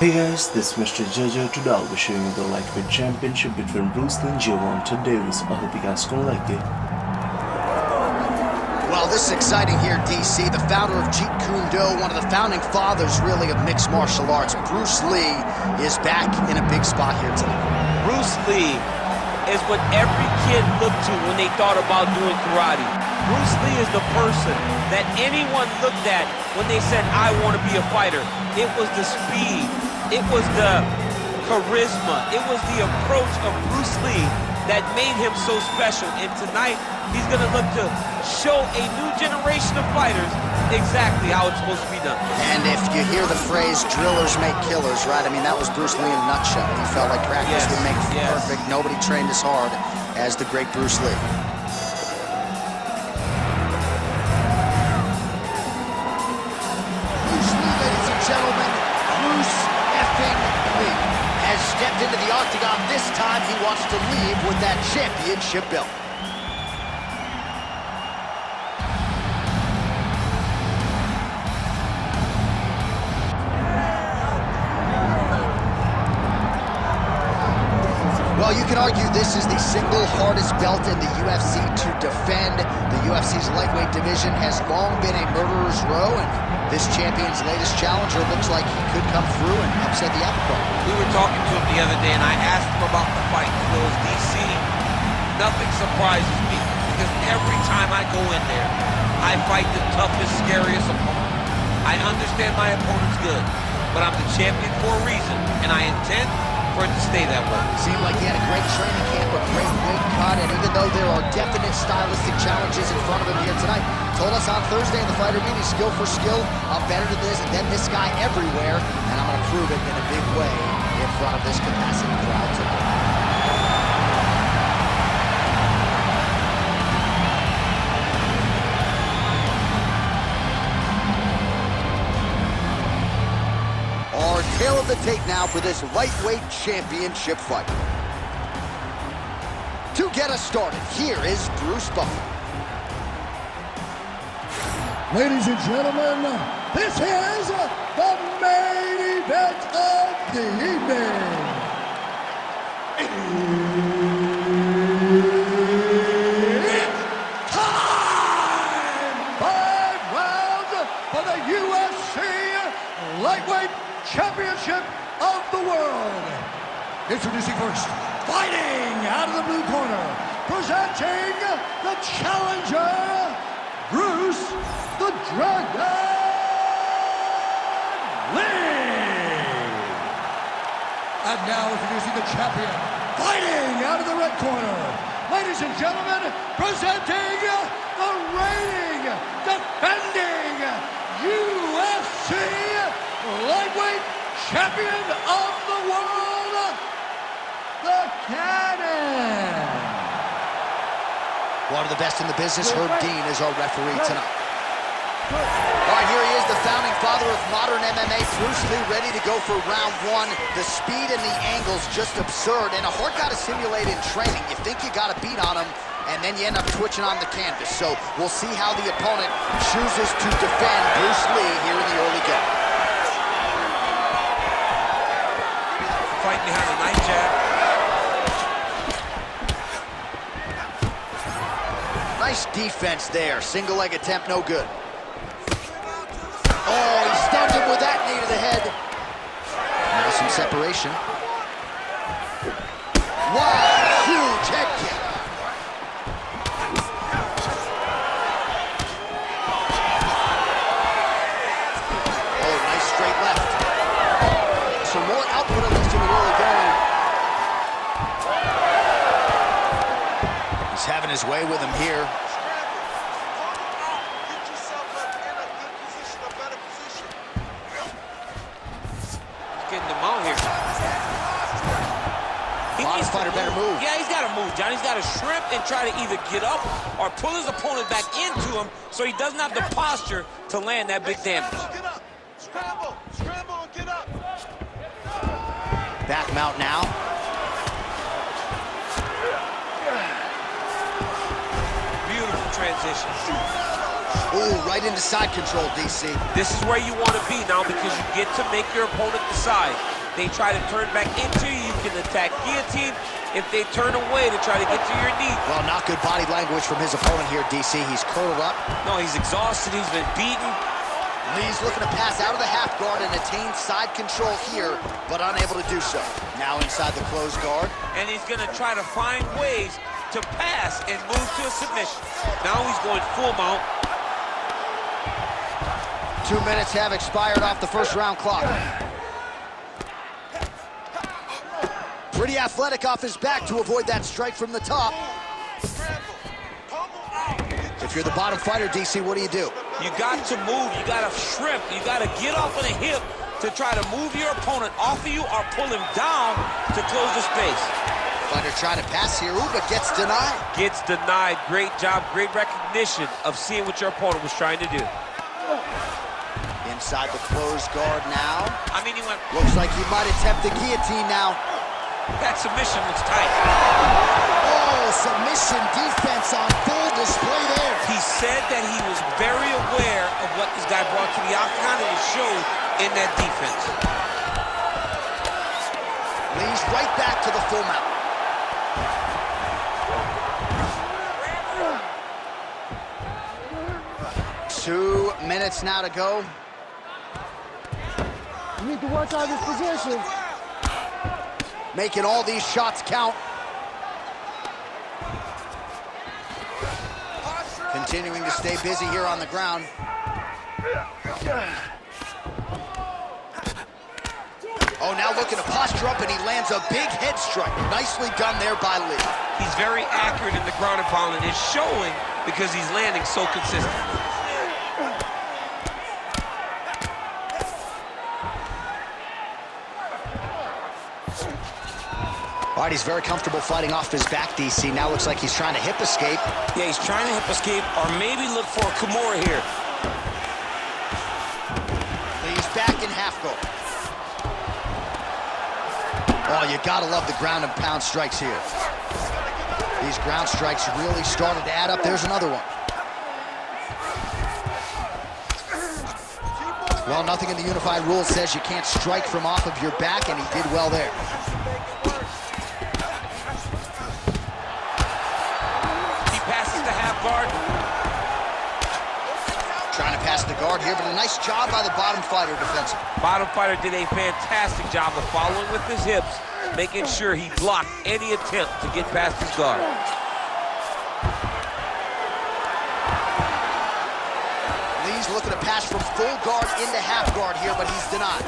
Hey guys, this is Mr. Jojo. Today I'll be showing you the lightweight championship between Bruce Lee and Gervonta. I hope you guys gonna like it. Well, this is exciting here, DC. The founder of Jeet Kune Do, one of the founding fathers, really, of mixed martial arts. Bruce Lee is back in a big spot here tonight. Bruce Lee is what every kid looked to when they thought about doing karate. Bruce Lee is the person that anyone looked at when they said, I want to be a fighter. It was the speed, it was the charisma, it was the approach of Bruce Lee that made him so special. And tonight, he's going to look to show a new generation of fighters exactly how it's supposed to be done. And if you hear the phrase, drillers make killers, right? I mean, that was Bruce Lee in a nutshell. He felt like practice would make perfect. Nobody trained as hard as the great Bruce Lee. Bruce Lee, ladies and gentlemen, Bruce effing Lee has stepped into the octagon. This time he wants to leave with that championship belt. Well, you can argue this is the single hardest belt in the UFC to defend. The UFC's lightweight division has long been a murderer's row, and this champion's latest challenger looks like he could come through and upset the apple cart. We were talking to him the other day, and I asked him about the fight. He goes, DC, nothing surprises me, because every time I go in there, I fight the toughest, scariest opponent. I understand my opponent's good, but I'm the champion for a reason, and I intend for it to stay that way. Seemed like he had a great training camp, a great weight cut, and even though there are definite stylistic challenges in front of him here tonight, told us on Thursday in the fighter meeting, skill for skill, I'm better than this guy everywhere, and I'm going to prove it in a big way in front of this capacity crowd tonight. Tail of the tape now for this lightweight championship fight. To get us started, here is Bruce Buffer. Ladies and gentlemen, this is the main event of the evening. It's time! 5 rounds for the UFC lightweight championship of the world. Introducing first, fighting out of the blue corner, presenting the challenger, Bruce the Dragon Lee. And now introducing the champion, fighting out of the red corner, ladies and gentlemen, presenting the reigning, defending UFC lightweight champion of the world, the Cannon. One of the best in the business, Herb Dean, is our referee tonight. All right, here he is, the founding father of modern MMA, Bruce Lee, ready to go for round one. The speed and the angles just absurd, and a hard guy to simulate in training. You think you got a beat on him, and then you end up twitching on the canvas. So we'll see how the opponent chooses to defend Bruce Lee here in the early game. Fighting behind a nice jab. Nice defense there. Single leg attempt, no good. Oh, he stunned him with that knee to the head. Now some separation. Wow, huge head kick. Oh, nice straight left. Some more output at least in the early going. He's having his way with him here. Getting them out here. Modest fighter better move. Yeah, he's got to move, John. He's got to shrimp and try to either get up or pull his opponent back into him so he doesn't have the posture to land that big damage. Get up. Scramble and get up. Back mount now. Beautiful transition. Ooh, right into side control, DC. This is where you want to be now because you get to make your opponent decide. They try to turn back into you. You can attack guillotine. If they turn away to try to get to your knee. Well, not good body language from his opponent here, DC. He's curled up. No, he's exhausted. He's been beaten. Lee's looking to pass out of the half guard and attain side control here, but unable to do so. Now inside the closed guard. And he's going to try to find ways to pass and move to a submission. Now he's going full mount. 2 minutes have expired off the first round clock. Pretty athletic off his back to avoid that strike from the top. If you're the bottom fighter, DC, what do? You got to move. You got to shrimp. You got to get off of the hip to try to move your opponent off of you or pull him down to close the space. Fighter trying to pass here, but gets denied. Gets denied. Great job. Great recognition of seeing what your opponent was trying to do. Inside the closed guard now. I mean, he went... Looks like he might attempt the guillotine now. That submission looks tight. Oh, submission defense on full display there. He said that he was very aware of what this guy brought to the octagon, and it showed in that defense. Lee's right back to the full mount. Two minutes now to go. You need to watch out this position. Making all these shots count. Continuing to stay busy here on the ground. Oh, now looking to posture up, and he lands a big head strike. Nicely done there by Lee. He's very accurate in the ground and pound, and it's showing because he's landing so consistently. All right, he's very comfortable fighting off his back, DC. Now looks like he's trying to hip escape. Yeah, he's trying to hip escape or maybe look for a Kimura here. He's back in half guard. Oh, you gotta love the ground and pound strikes here. These ground strikes really started to add up. There's another one. Well, nothing in the unified rules says you can't strike from off of your back, and he did well there. Guard. Trying to pass the guard here, but a nice job by the bottom fighter defensive. Bottom fighter did a fantastic job of following with his hips, making sure he blocked any attempt to get past his guard. Lee's looking to pass from full guard into half guard here, but he's denied.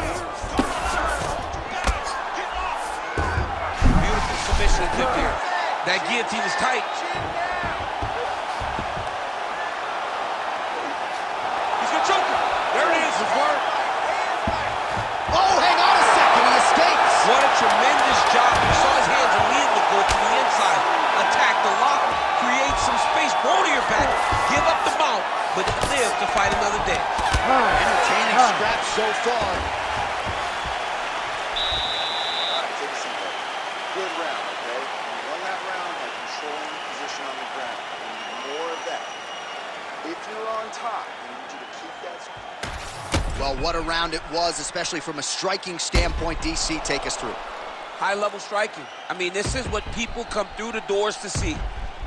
Beautiful submission attempt here. That guillotine is tight. Oh, hang on a second, he escapes. What a tremendous job. You saw his hands immediately go to the inside. Attack the lock, create some space, roll to your back, give up the mount, but live to fight another day. Entertaining scrap so far. Take a seat. Good round, okay? You won that round by controlling the position on the ground. We need more of that. If you're on top, I need you to keep that. Well, what a round it was, especially from a striking standpoint. DC, take us through. High-level striking. I mean, this is what people come through the doors to see.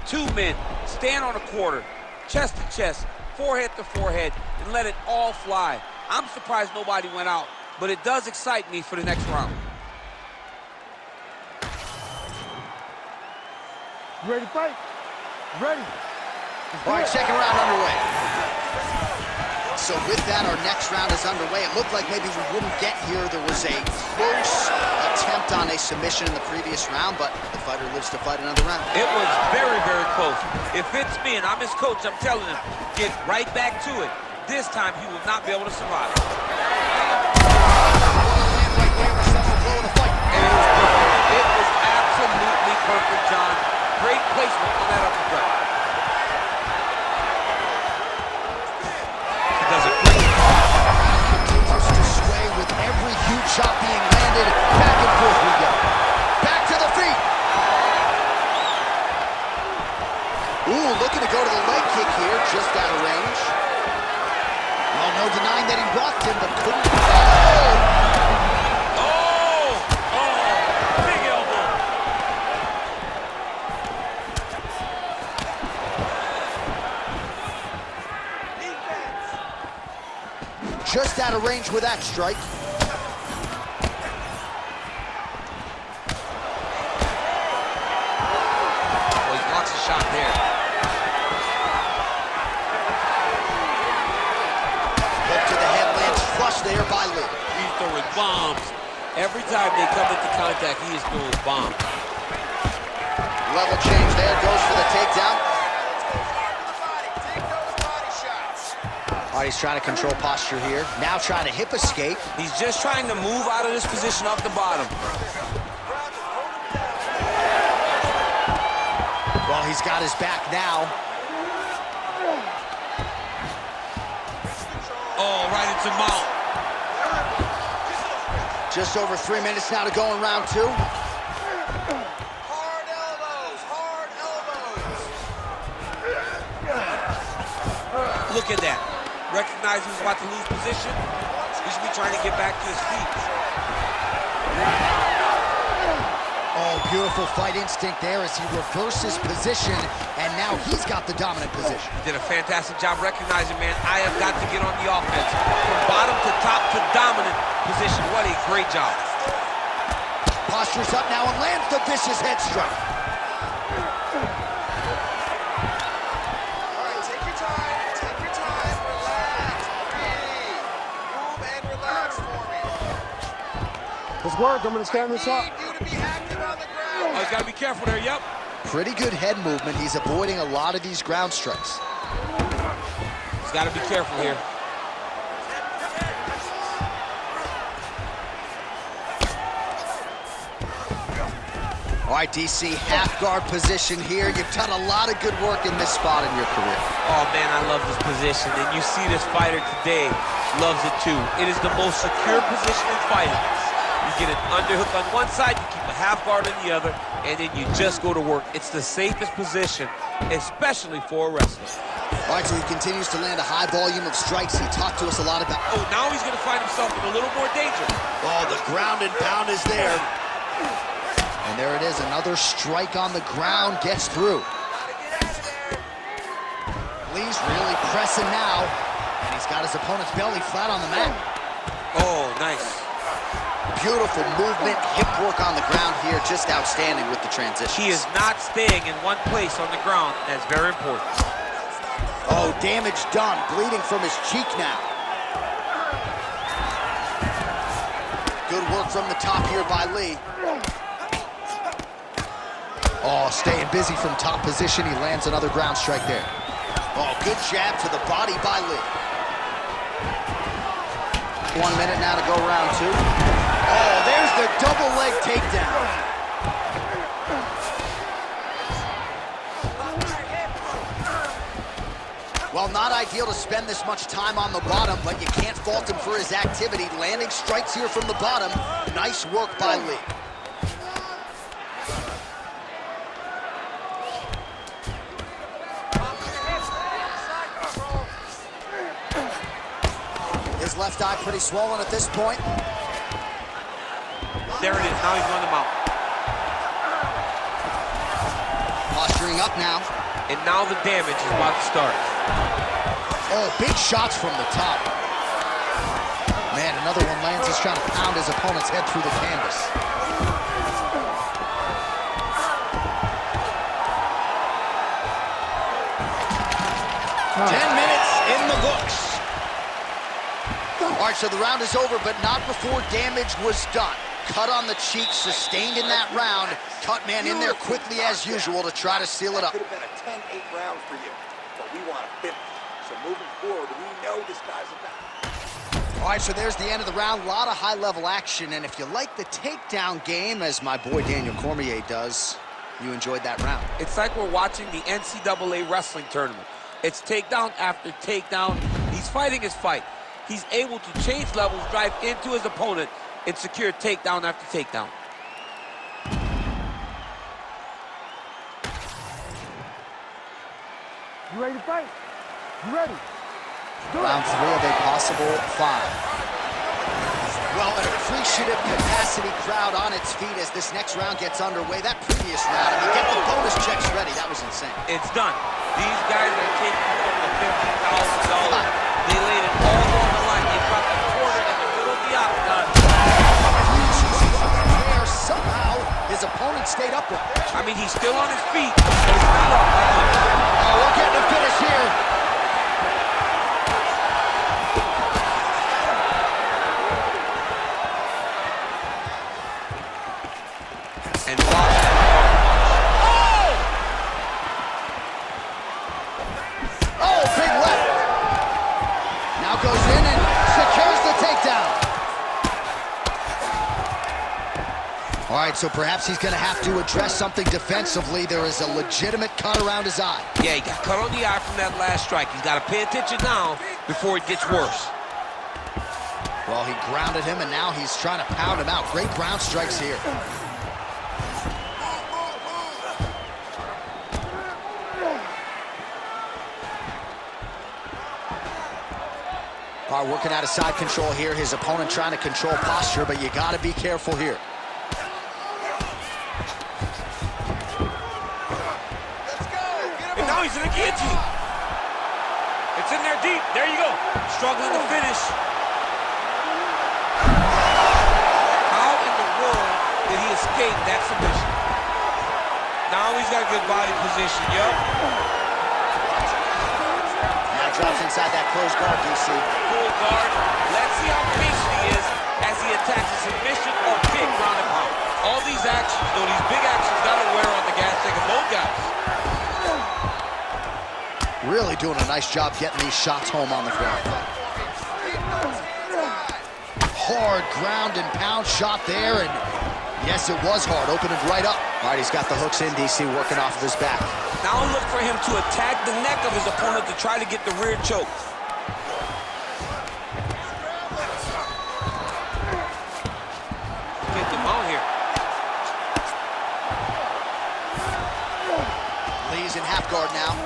Two men stand on a quarter, chest to chest, forehead to forehead, and let it all fly. I'm surprised nobody went out, but it does excite me for the next round. You ready to fight? Ready. All right, second round underway. So with that, our next round is underway. It looked like maybe we wouldn't get here. There was a close attempt on a submission in the previous round, but the fighter lives to fight another round. It was very, very close. If it's me and I'm his coach, I'm telling him, get right back to it. This time, he will not be able to survive. And it was absolutely perfect, John. Great placement on that uppercut. With every huge shot being landed, back and forth we go. Back to the feet. Ooh, looking to go to the leg kick here, just out of range. Well, no denying that he rocked him, but couldn't. Oh! just out of range with that strike. Well, he blocks a shot there. Hook to the head, lands flush there by Lee. He's throwing bombs. Every time they come into contact, he is throwing bombs. Level change there, goes for the takedown. All right, he's trying to control posture here. Now trying to hip escape. He's just trying to move out of this position off the bottom. Well, he's got his back now. Oh, right into mount. Just over 3 minutes now to go in round 2. Hard elbows, hard elbows. Look at that. Recognize he's about to lose position. He should be trying to get back to his feet. Oh, beautiful fight instinct there as he reverses position, and now he's got the dominant position. He did a fantastic job recognizing, man, I have got to get on the offense. From bottom to top to dominant position. What a great job. Posture's up now and lands the vicious head strike. All right, take your time, relax, breathe. Move and relax for me. Let's work. I'm going to stand this up. I need you to be active on the Oh, ground. he's got to be careful there, yep. Pretty good head movement. He's avoiding a lot of these ground strikes. He's got to be careful here. All right, DC, half guard position here. You've done a lot of good work in this spot in your career. Oh, man, I love this position. And you see this fighter today loves it, too. It is the most secure position in fighting. You get an underhook on one side, you keep a half guard on the other, and then you just go to work. It's the safest position, especially for a wrestler. All right, so he continues to land a high volume of strikes. He talked to us a lot about... Oh, now he's going to find himself in a little more danger. Oh, the ground and pound is there. And there it is, another strike on the ground, gets through. Lee's really pressing now, and he's got his opponent's belly flat on the mat. Oh, nice. Beautiful movement, hip work on the ground here, just outstanding with the transition. He is not staying in one place on the ground. That's very important. Oh, damage done, bleeding from his cheek now. Good work from the top here by Lee. Oh, staying busy from top position. He lands another ground strike there. Oh, good jab to the body by Lee. 1 minute now to go round 2. Oh, there's the double leg takedown. Well, not ideal to spend this much time on the bottom, but you can't fault him for his activity. Landing strikes here from the bottom. Nice work by Lee. His left eye pretty swollen at this point. There it is. Now he's on the mount. Posturing up now. And now the damage is about to start. Oh, big shots from the top. Man, another one lands. He's trying to pound his opponent's head through the canvas. Huh. 10 minutes in the books. All right, so the round is over, but not before damage was done. Cut on the cheek, sustained in that round. Cut man in there quickly as usual to try to seal it up. Could have been a 10-8 round for you, but we want a 50. So moving forward, we know this guy's about. All right, so there's the end of the round. A lot of high-level action, and if you like the takedown game, as my boy Daniel Cormier does, you enjoyed that round. It's like we're watching the NCAA wrestling tournament. It's takedown after takedown. He's fighting his fight. He's able to change levels, drive into his opponent, and secure takedown after takedown. You ready to fight? You ready? Round 3 of a possible 5. Well, an appreciative capacity crowd on its feet as this next round gets underway. That previous round, I mean, get the bonus checks ready. That was insane. It's done. These guys are taking home the $15,000. They laid it all on the line. They brought stayed upright. I mean, he's still on his feet, but he's not up. Oh, we're getting a finish here. And watch. Oh, big left. Now goes in and secures the takedown. All right, so perhaps he's going to have to address something defensively. There is a legitimate cut around his eye. Yeah, he got cut on the eye from that last strike. He's got to pay attention now before it gets worse. Well, he grounded him, and now he's trying to pound him out. Great ground strikes here. All right, working out of side control here. His opponent trying to control posture, but you got to be careful here. And now he's in the guillotine. It's in there deep. There you go. Struggling to finish. How in the world did he escape that submission? Now he's got a good body position. Yup. Now drops inside that closed guard, DC. Full guard. Let's see how patient he is as he attacks a submission or big ground and pound. All these actions, though, these big actions, got to wear on the gas tank of both guys. Really doing a nice job getting these shots home on the ground. Hard ground and pound shot there, and yes, it was hard, opening right up. All right, he's got the hooks in, DC, working off of his back. Now look for him to attack the neck of his opponent to try to get the rear choke. Get them out here. Lee's in half guard now.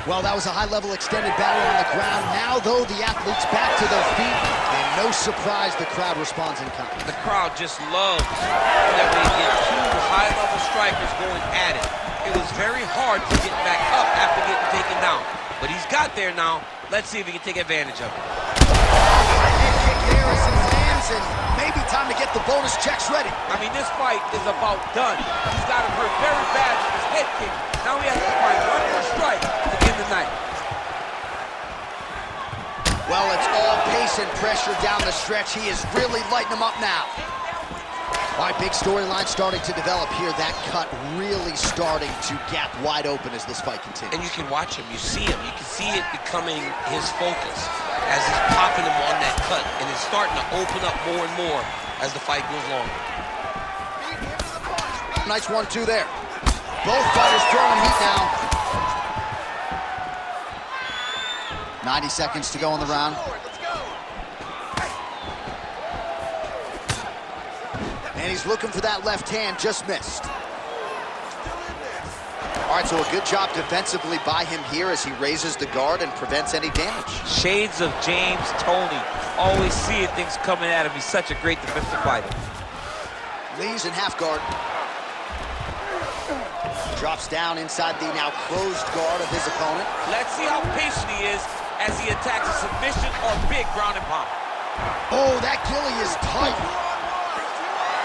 Well, that was a high-level extended battle on the ground. Now, though, the athletes back to their feet, and no surprise the crowd responds in kind. The crowd just loves that they get two high-level strikers going at it. It was very hard to get back up after getting taken down. But he's got there now. Let's see if he can take advantage of it. Head kick there as it lands, and maybe time to get the bonus checks ready. I mean, this fight is about done. He's got him hurt very bad with his head kick. Now he has to find one more strike to end the night. Well, it's all pace and pressure down the stretch. He is really lighting them up now. All right, big storyline starting to develop here. That cut really starting to gap wide open as this fight continues. And you can watch him. You see him. You can see it becoming his focus as he's popping him on that cut. And it's starting to open up more and more as the fight goes longer. Nice 1-2 there. Both fighters throwing heat now. 90 seconds to go in the round. And he's looking for that left hand, just missed. All right, so a good job defensively by him here as he raises the guard and prevents any damage. Shades of James Toney. Always seeing things coming at him. He's such a great defensive fighter. Lee's in half guard. Drops down inside the now closed guard of his opponent. Let's see how patient he is as he attacks a submission or big ground and pound. Oh, that gilly is tight.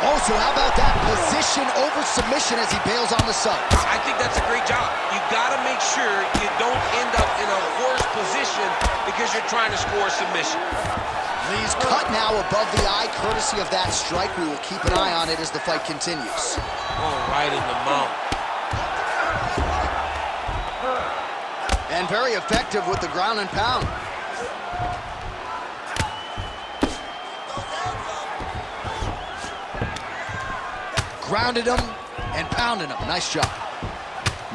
Also, how about that position over submission as he bails on the sub? I think that's a great job. You gotta make sure you don't end up in a worse position because you're trying to score a submission. Lee's cut now above the eye, courtesy of that strike. We will keep an eye on it as the fight continues. Oh, right in the mouth. And very effective with the ground and pound. Grounded him and pounded him. Nice job.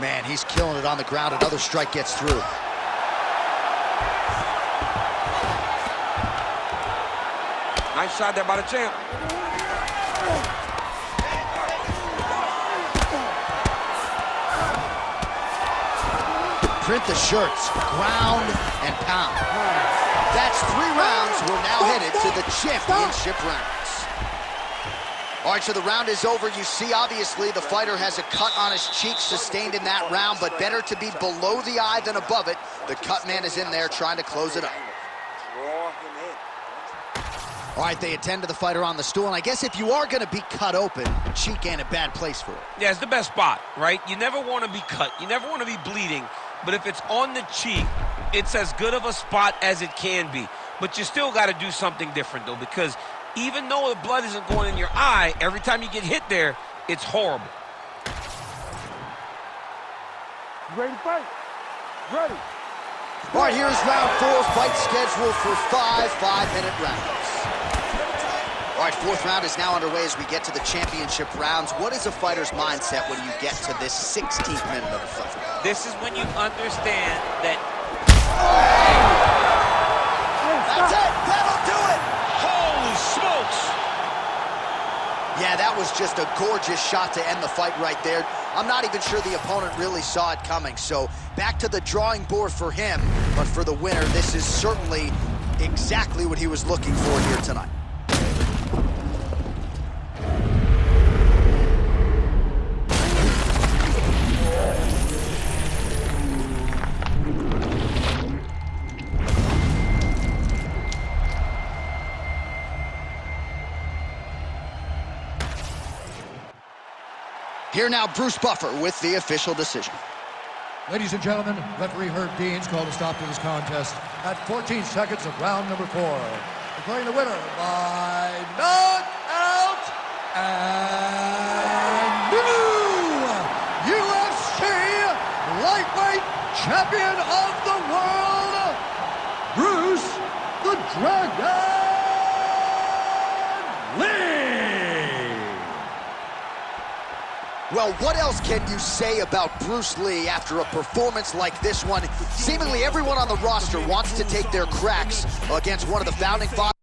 Man, he's killing it on the ground. Another strike gets through. Nice shot there by the champ. Print the shirts, ground and pound. That's 3 rounds. We're now headed to the championship rounds. All right, so the round is over. You see, obviously, the fighter has a cut on his cheek sustained in that round, but better to be below the eye than above it. The cut man is in there trying to close it up. Draw him in. All right, they attend to the fighter on the stool, and I guess if you are going to be cut open, cheek ain't a bad place for it. Yeah, it's the best spot, right? You never want to be cut. You never want to be bleeding. But if it's on the cheek, it's as good of a spot as it can be. But you still got to do something different, though, because even though the blood isn't going in your eye, every time you get hit there, it's horrible. Ready to fight? Ready. All right, here's round 4, fight scheduled for 5 5-minute rounds. All right, 4th round is now underway as we get to the championship rounds. What is a fighter's mindset when you get to this 16th minute of the fight? This is when you understand that... That's it! That'll do it! Holy smokes! Yeah, that was just a gorgeous shot to end the fight right there. I'm not even sure the opponent really saw it coming, so back to the drawing board for him. But for the winner, this is certainly exactly what he was looking for here tonight. Here now, Bruce Buffer with the official decision. Ladies and gentlemen, referee Herb Dean's called a stop to this contest at 14 seconds of round number 4. Declaring the winner by knockout and new UFC lightweight champion of the world, Bruce the Dragon Lee. Well, what else can you say about Bruce Lee after a performance like this one? Seemingly everyone on the roster wants to take their cracks against one of the founding fathers.